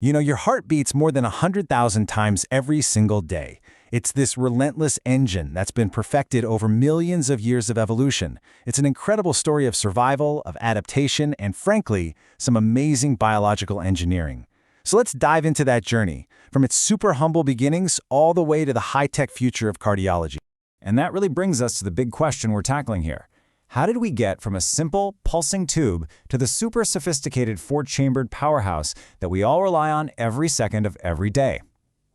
You know, your heart beats more than 100,000 times every single day. It's this relentless engine that's been perfected over millions of years of evolution. It's an incredible story of survival, of adaptation, and frankly, some amazing biological engineering. So let's dive into that journey, from its super humble beginnings all the way to the high-tech future of cardiology. And that really brings us to the big question we're tackling here. How did we get from a simple, pulsing tube to the super sophisticated four-chambered powerhouse that we all rely on every second of every day?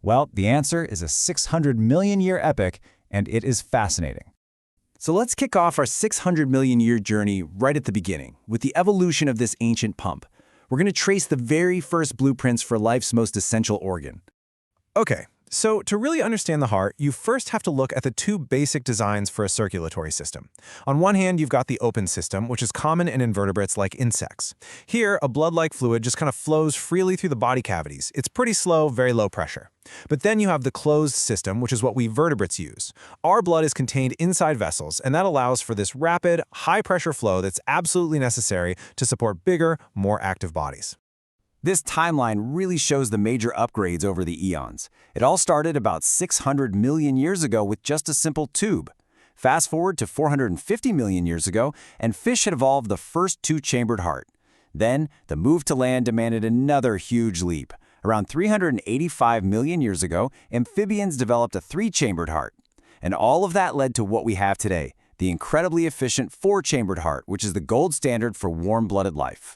Well, the answer is a 600 million year epic, and it is fascinating. So let's kick off our 600 million year journey right at the beginning, with the evolution of this ancient pump. We're going to trace the very first blueprints for life's most essential organ. Okay, so to really understand the heart, you first have to look at the two basic designs for a circulatory system. On one hand, you've got the open system, which is common in invertebrates like insects. Here, a blood-like fluid just kind of flows freely through the body cavities. It's pretty slow, very low pressure. But then you have the closed system, which is what we vertebrates use. Our blood is contained inside vessels, and that allows for this rapid, high-pressure flow that's absolutely necessary to support bigger, more active bodies. This timeline really shows the major upgrades over the eons. It all started about 600 million years ago with just a simple tube. Fast forward to 450 million years ago, and fish had evolved the first two-chambered heart. Then, the move to land demanded another huge leap. Around 385 million years ago, amphibians developed a three-chambered heart. And all of that led to what we have today, the incredibly efficient four-chambered heart, which is the gold standard for warm-blooded life.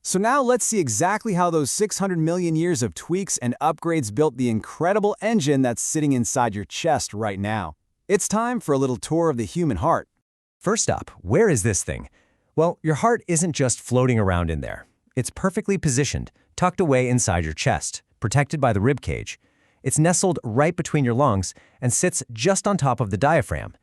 So now let's see exactly how those 600 million years of tweaks and upgrades built the incredible engine that's sitting inside your chest right now. It's time for a little tour of the human heart. First up, where is this thing? Well, your heart isn't just floating around in there. It's perfectly positioned, tucked away inside your chest, protected by the rib cage. It's nestled right between your lungs and sits just on top of the diaphragm.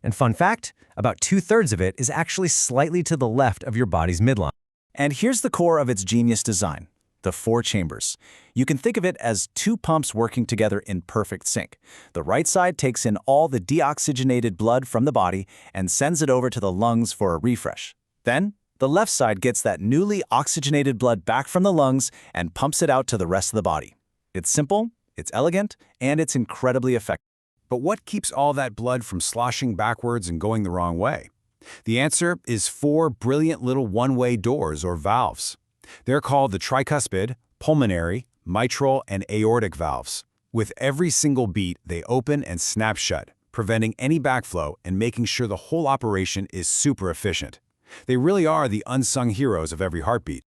And fun fact, about 2/3 of it is actually slightly to the left of your body's midline. And here's the core of its genius design, the four chambers. You can think of it as two pumps working together in perfect sync. The right side takes in all the deoxygenated blood from the body and sends it over to the lungs for a refresh. Then, the left side gets that newly oxygenated blood back from the lungs and pumps it out to the rest of the body. It's simple, it's elegant, and it's incredibly effective. But what keeps all that blood from sloshing backwards and going the wrong way? The answer is four brilliant little one-way doors or valves. They're called the tricuspid, pulmonary, mitral, and aortic valves. With every single beat, they open and snap shut, preventing any backflow and making sure the whole operation is super efficient. They really are the unsung heroes of every heartbeat.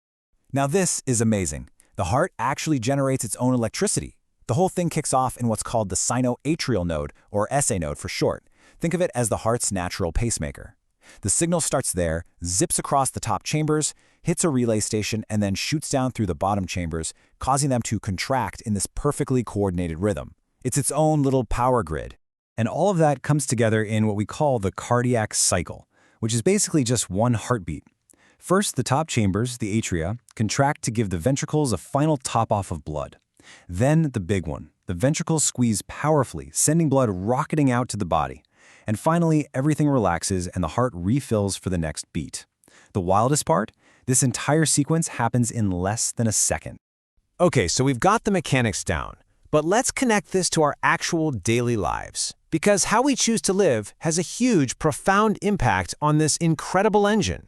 Now this is amazing. The heart actually generates its own electricity. The whole thing kicks off in what's called the sinoatrial node, or SA node for short. Think of it as the heart's natural pacemaker. The signal starts there, zips across the top chambers, hits a relay station, and then shoots down through the bottom chambers, causing them to contract in this perfectly coordinated rhythm. It's its own little power grid. And all of that comes together in what we call the cardiac cycle, which is basically just one heartbeat. First, the top chambers, the atria, contract to give the ventricles a final top-off of blood. Then, the big one. The ventricles squeeze powerfully, sending blood rocketing out to the body. And finally, everything relaxes and the heart refills for the next beat. The wildest part? This entire sequence happens in less than a second. Okay, so we've got the mechanics down, but let's connect this to our actual daily lives. Because how we choose to live has a huge, profound impact on this incredible engine.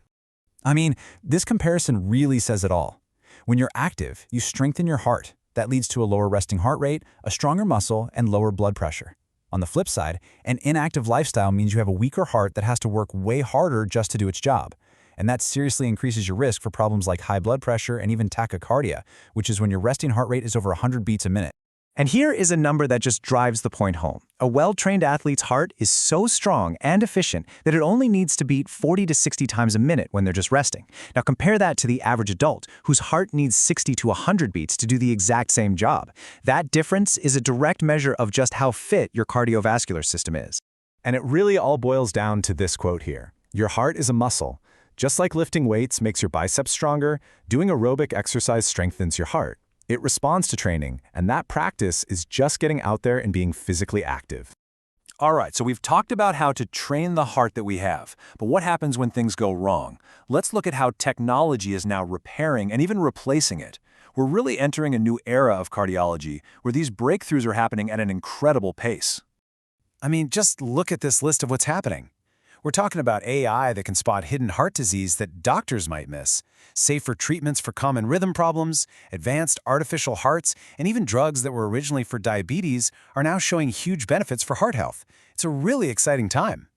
I mean, this comparison really says it all. When you're active, you strengthen your heart. That leads to a lower resting heart rate, a stronger muscle, and lower blood pressure. On the flip side, an inactive lifestyle means you have a weaker heart that has to work way harder just to do its job. And that seriously increases your risk for problems like high blood pressure and even tachycardia, which is when your resting heart rate is over 100 beats a minute. And here is a number that just drives the point home. A well-trained athlete's heart is so strong and efficient that it only needs to beat 40 to 60 times a minute when they're just resting. Now compare that to the average adult, whose heart needs 60 to 100 beats to do the exact same job. That difference is a direct measure of just how fit your cardiovascular system is. And it really all boils down to this quote here. Your heart is a muscle. Just like lifting weights makes your biceps stronger, doing aerobic exercise strengthens your heart. It responds to training, and that practice is just getting out there and being physically active. All right, so we've talked about how to train the heart that we have, but what happens when things go wrong? Let's look at how technology is now repairing and even replacing it. We're really entering a new era of cardiology where these breakthroughs are happening at an incredible pace. I mean, just look at this list of what's happening. We're talking about AI that can spot hidden heart disease that doctors might miss, safer treatments for common rhythm problems, advanced artificial hearts, and even drugs that were originally for diabetes are now showing huge benefits for heart health. It's a really exciting time.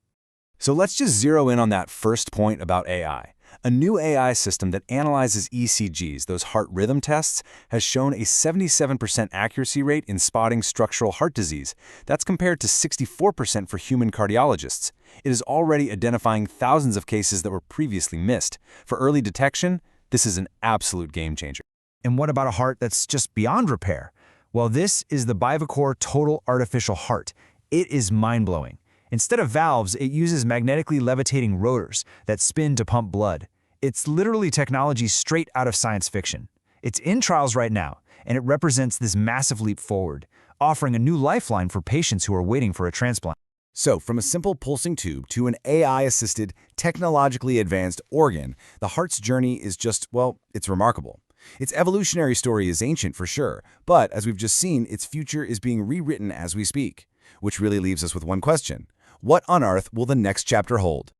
So let's just zero in on that first point about AI. A new AI system that analyzes ECGs, those heart rhythm tests, has shown a 77% accuracy rate in spotting structural heart disease. That's compared to 64% for human cardiologists. It is already identifying thousands of cases that were previously missed. For early detection, this is an absolute game changer. And what about a heart that's just beyond repair? Well, this is the BiVACOR Total Artificial Heart. It is mind-blowing. Instead of valves, it uses magnetically levitating rotors that spin to pump blood. It's literally technology straight out of science fiction. It's in trials right now, and it represents this massive leap forward, offering a new lifeline for patients who are waiting for a transplant. So, from a simple pulsing tube to an AI-assisted, technologically advanced organ, the heart's journey is just, well, it's remarkable. Its evolutionary story is ancient for sure, but as we've just seen, its future is being rewritten as we speak. Which really leaves us with one question. What on earth will the next chapter hold?